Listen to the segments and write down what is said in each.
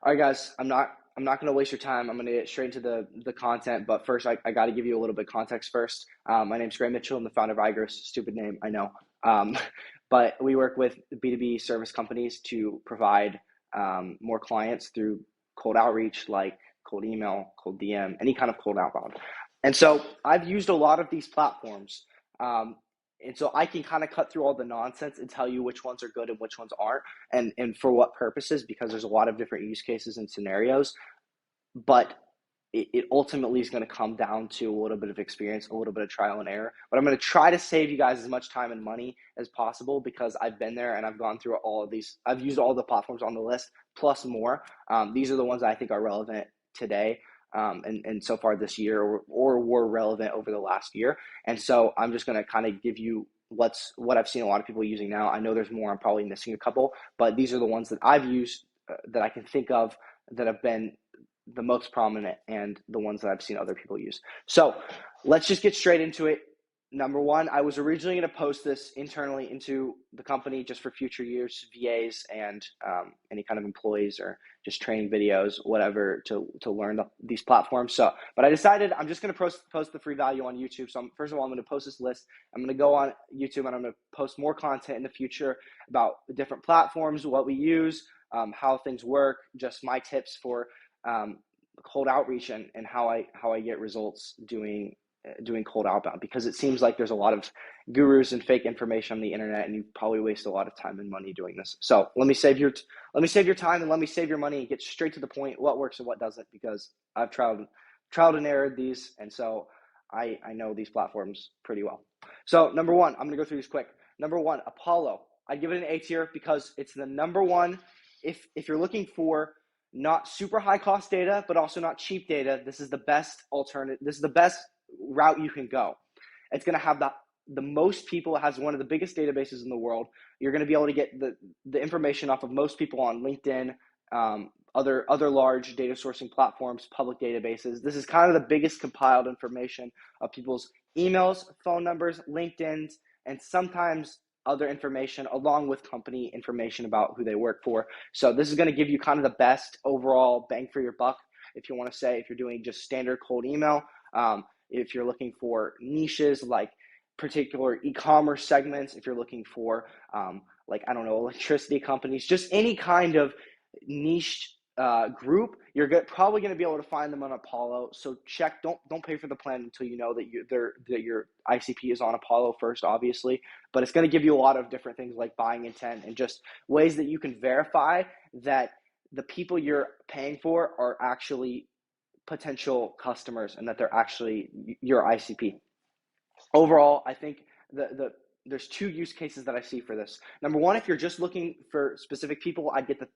All right, guys, I'm not going to waste your time. I'm going to get straight into the content. But first, I got to give you a little bit of context first. My name's Gray Mitchell. I'm the founder of iGross. Stupid name, I know. Um, but we work with B2B service companies to provide more clients through cold outreach, like cold email, cold DM, any kind of cold outbound. And so I've used a lot of these platforms. Um, and so I can kind of cut through all the nonsense and tell you which ones are good and which ones aren't, and for what purposes, because there's a lot of different use cases and scenarios. But it ultimately is going to come down to a little bit of experience, a little bit of trial and error. But I'm going to try to save you guys as much time and money as possible, because I've been there and I've gone through all of these. I've used all the platforms on the list plus more. These are the ones that I think are relevant today, and so far this year, or were relevant over the last year. And so I'm just going to kind of give you what I've seen a lot of people using now. I know there's more. I'm probably missing a couple, but these are the ones that I've used, that I can think of, that have been the most prominent, and the ones that I've seen other people use. So let's just get straight into it. Number one, I was originally going to post this internally into the company just for future years, VAs and any kind of employees, or just training videos, whatever, to learn these platforms. So, but I decided I'm just going to post the free value on YouTube. So first of all, I'm going to post this list. I'm going to go on YouTube and I'm going to post more content in the future about the different platforms, what we use, how things work, just my tips for cold outreach, and how I get results doing cold outbound, because it seems like there's a lot of gurus and fake information on the internet, and you probably waste a lot of time and money doing this. So let me save your time, and let me save your money and get straight to the point, what works and what doesn't, because I've trialed and errored these, and so I know these platforms pretty well. So number one, I'm gonna go through these quick. Number one, Apollo. I give it an A tier because it's the number one. If you're looking for not super high cost data, but also not cheap data, this is the best alternative. This is the best route you can go. It's going to have the most people. It has one of the biggest databases in the world. You're going to be able to get the information off of most people on LinkedIn, other large data sourcing platforms, public databases. This is kind of the biggest compiled information of people's emails, phone numbers, LinkedIn's, and sometimes other information, along with company information about who they work for. So this is going to give you kind of the best overall bang for your buck, if you want to say, if you're doing just standard cold email. If you're looking for niches like particular e-commerce segments, if you're looking for like, I don't know, electricity companies, just any kind of niche group, you're probably going to be able to find them on Apollo. So check, don't pay for the plan until you know that your ICP is on Apollo first, obviously. But it's going to give you a lot of different things like buying intent, and just ways that you can verify that the people you're paying for are actually potential customers, and that they're actually your ICP. Overall, I think there's two use cases that I see for this. Number one, if you're just looking for specific people, I'd get the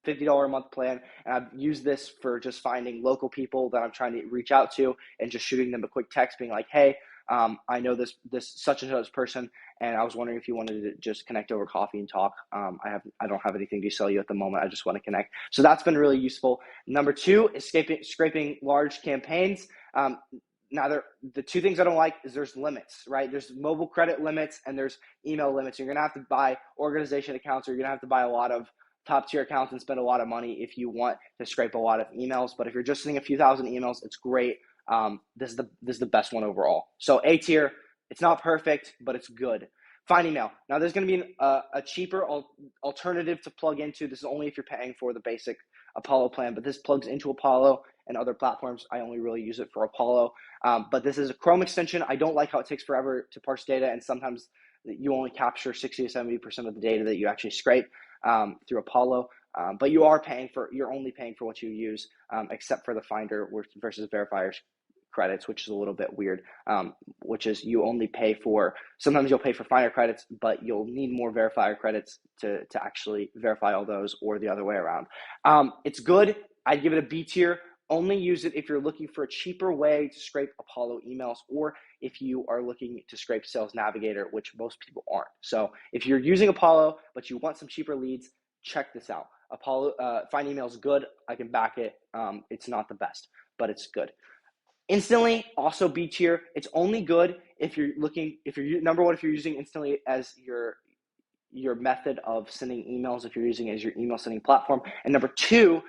$50 a month plan, and I've used this for just finding local people that I'm trying to reach out to, and just shooting them a quick text being like, hey, I know this such and such person, and I was wondering if you wanted to just connect over coffee and talk. I don't have anything to sell you at the moment. I just want to connect. So that's been really useful. Number two is scraping large campaigns. Now, the two things I don't like is there's limits, right? There's mobile credit limits and there's email limits. You're going to have to buy organization accounts, or you're going to have to buy a lot of top tier accounts and spend a lot of money if you want to scrape a lot of emails. But if you're just sending a few thousand emails, it's great. This is the best one overall. So A tier. It's not perfect, but it's good. Find email. Now there's going to be a cheaper alternative to plug into. This is only if you're paying for the basic Apollo plan, but this plugs into Apollo and other platforms. I only really use it for Apollo. But this is a Chrome extension. I don't like how it takes forever to parse data, and sometimes you only capture 60 to 70% of the data that you actually scrape through Apollo. But you're only paying for what you use, except for the Finder versus Verifiers credits, which is a little bit weird, which is sometimes you'll pay for Finder credits, but you'll need more Verifier credits to actually verify all those, or the other way around. It's good. I'd give it a B tier. Only use it if you're looking for a cheaper way to scrape Apollo emails, or if you are looking to scrape Sales Navigator, which most people aren't. So if you're using Apollo, but you want some cheaper leads, check this out. Apollo Find Email is good. I can back it. It's not the best, but it's good. Instantly, also B tier. It's only good if you're number one, if you're using Instantly as your method of sending emails, if you're using it as your email sending platform. And number two,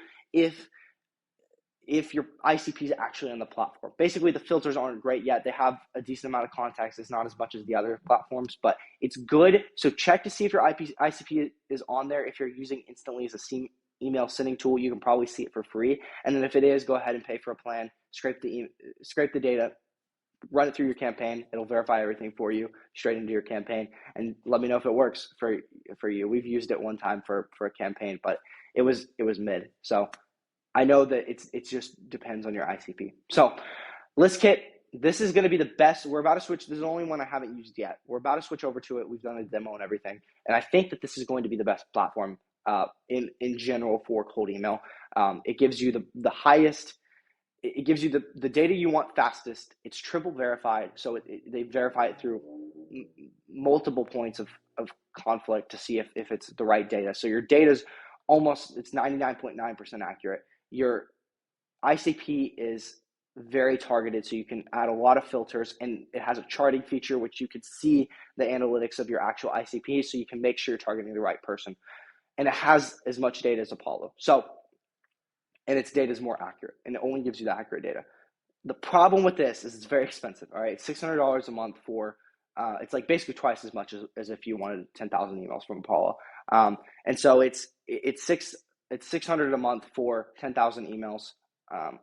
if your ICP is actually on the platform. Basically, the filters aren't great yet. They have a decent amount of context. It's not as much as the other platforms, but it's good. So check to see if your ICP is on there. If you're using Instantly as a email sending tool, you can probably see it for free. And then if it is, go ahead and pay for a plan, scrape the data, run it through your campaign. It'll verify everything for you straight into your campaign, and let me know if it works for you. We've used it one time for a campaign, but it was mid. So I know that it just depends on your ICP. So ListKit, this is going to be the best. We're about to switch. This is the only one I haven't used yet. We're about to switch over to it. We've done a demo and everything. And I think that this is going to be the best platform in general for cold email. It gives you the highest, it gives you the data you want fastest. It's triple verified. So they verify it through multiple points of conflict to see if it's the right data. So your data's it's 99.9% accurate. Your ICP is very targeted, so you can add a lot of filters, and it has a charting feature which you can see the analytics of your actual ICP, so you can make sure you're targeting the right person. And it has as much data as Apollo. And its data is more accurate, and it only gives you the accurate data. The problem with this is it's very expensive. All right, it's $600 a month for it's like basically twice as much as if you wanted 10,000 emails from Apollo. And so it's $600 a month for 10,000 emails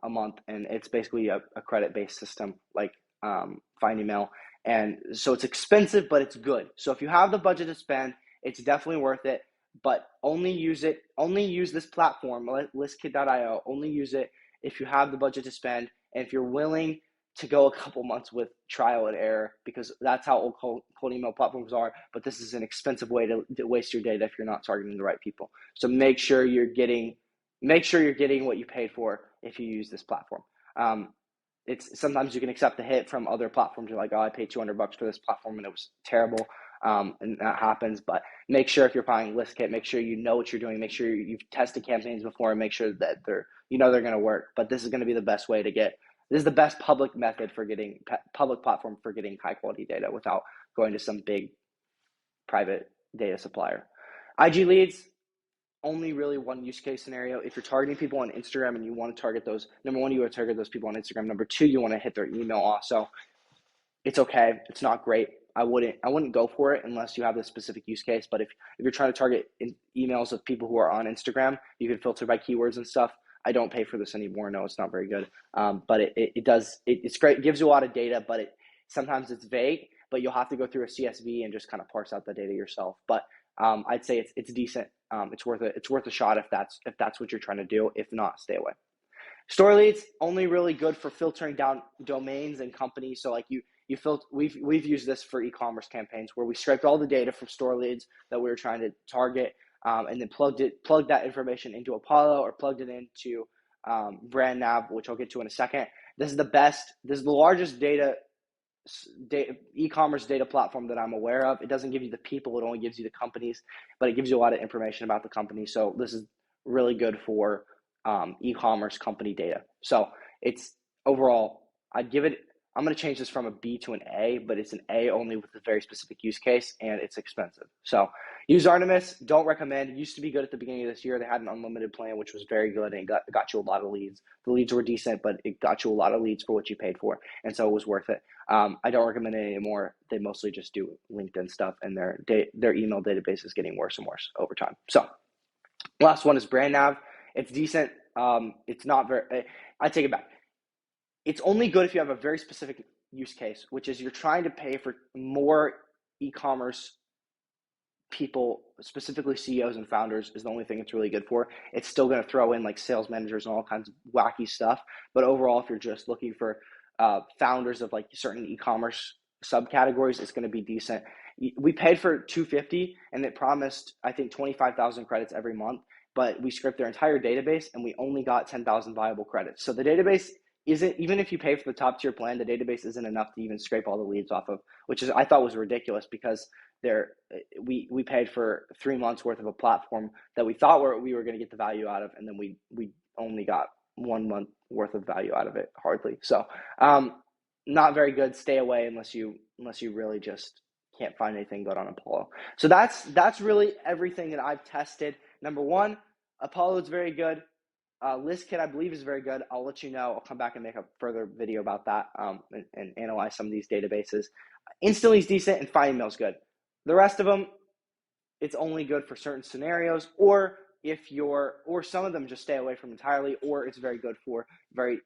a month, and it's basically a credit-based system like FindEmail. And so it's expensive, but it's good. So if you have the budget to spend, it's definitely worth it. But only use this platform, listkit.io. Only use it if you have the budget to spend, and if you're willing to go a couple months with trial and error, because that's how old cold email platforms are. But this is an expensive way to waste your data if you're not targeting the right people. So make sure you're getting what you paid for if you use this platform. It's sometimes you can accept the hit from other platforms. You're like, oh, I paid $200 for this platform and it was terrible. And that happens, but make sure if you're buying ListKit, make sure you know what you're doing. Make sure you've tested campaigns before, and make sure that they're going to work. But this is going to be the best way to get. This is the best public platform for getting high quality data without going to some big private data supplier. IG leads, only really one use case scenario. If you're targeting people on Instagram and you want to target those, number one, you want to target those people on Instagram. Number two, you want to hit their email also. It's okay. It's not great. I wouldn't go for it unless you have a specific use case. But if you're trying to target emails of people who are on Instagram, you can filter by keywords and stuff. I don't pay for this anymore. No, it's not very good. But it's great. It gives you a lot of data, but sometimes it's vague. But you'll have to go through a CSV and just kind of parse out the data yourself. But I'd say it's decent. It's worth it. It's worth a shot if that's what you're trying to do. If not, stay away. Story leads, only really good for filtering down domains and companies. So like we've used this for e-commerce campaigns where we scraped all the data from store leads that we were trying to target, and then plugged that information into Apollo or plugged it into BrandNav, which I'll get to in a second. This is the largest e-commerce data platform that I'm aware of. It doesn't give you the people, it only gives you the companies, but it gives you a lot of information about the company. So this is really good for e-commerce company data. So it's overall, I'm going to change this from a B to an A, but it's an A only with a very specific use case, and it's expensive. So use Artemis. Don't recommend. It used to be good at the beginning of this year. They had an unlimited plan, which was very good, and it got you a lot of leads. The leads were decent, but it got you a lot of leads for what you paid for, and so it was worth it. I don't recommend it anymore. They mostly just do LinkedIn stuff, and their email database is getting worse and worse over time. So last one is BrandNav. It's decent. It's not very. I take it back. It's only good if you have a very specific use case, which is you're trying to pay for more e-commerce people, specifically CEOs and founders, is the only thing it's really good for. It's still going to throw in like sales managers and all kinds of wacky stuff. But overall, if you're just looking for founders of like certain e-commerce subcategories, it's going to be decent. We paid for $250 and it promised, I think, 25,000 credits every month, but we scraped their entire database and we only got 10,000 viable credits. So the database isn't, even if you pay for the top tier plan, the database isn't enough to even scrape all the leads off of, which is, I thought was ridiculous, because we paid for 3 months worth of a platform that we thought we were going to get the value out of, and then we only got 1 month worth of value out of it, hardly. So not very good. Stay away unless you really just can't find anything good on Apollo. So that's really everything that I've tested. Number one, Apollo is very good. ListKit, I believe, is very good. I'll let you know. I'll come back and make a further video about that and analyze some of these databases. Instantly is decent, and FindMail is good. The rest of them, it's only good for certain scenarios, or or some of them just stay away from entirely, or it's very good for very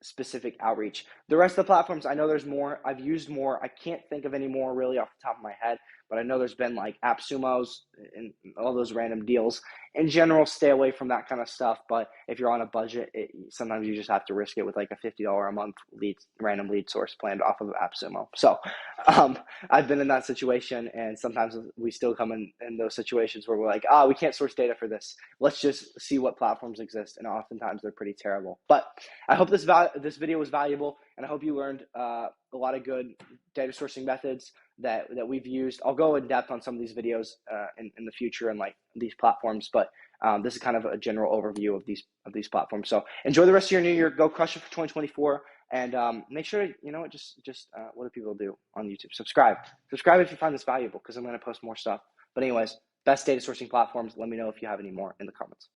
specific outreach. The rest of the platforms, I know there's more. I've used more. I can't think of any more really off the top of my head, but I know there's been like AppSumos and all those random deals. In general, stay away from that kind of stuff. But if you're on a budget, sometimes you just have to risk it with like a $50 a month random lead source planned off of AppSumo. So I've been in that situation, and sometimes we still come in those situations where we're like, we can't source data for this. Let's just see what platforms exist, and oftentimes they're pretty terrible. But I hope this video was valuable, and I hope you learned a lot of good data sourcing methods that we've used. I'll go in depth on some of these videos in the future and like these platforms, but this is kind of a general overview of these platforms. So enjoy the rest of your new year. Go crush it for 2024, and make sure just what do people do on YouTube? Subscribe if you find this valuable, because I'm going to post more stuff. But anyways, best data sourcing platforms. Let me know if you have any more in the comments.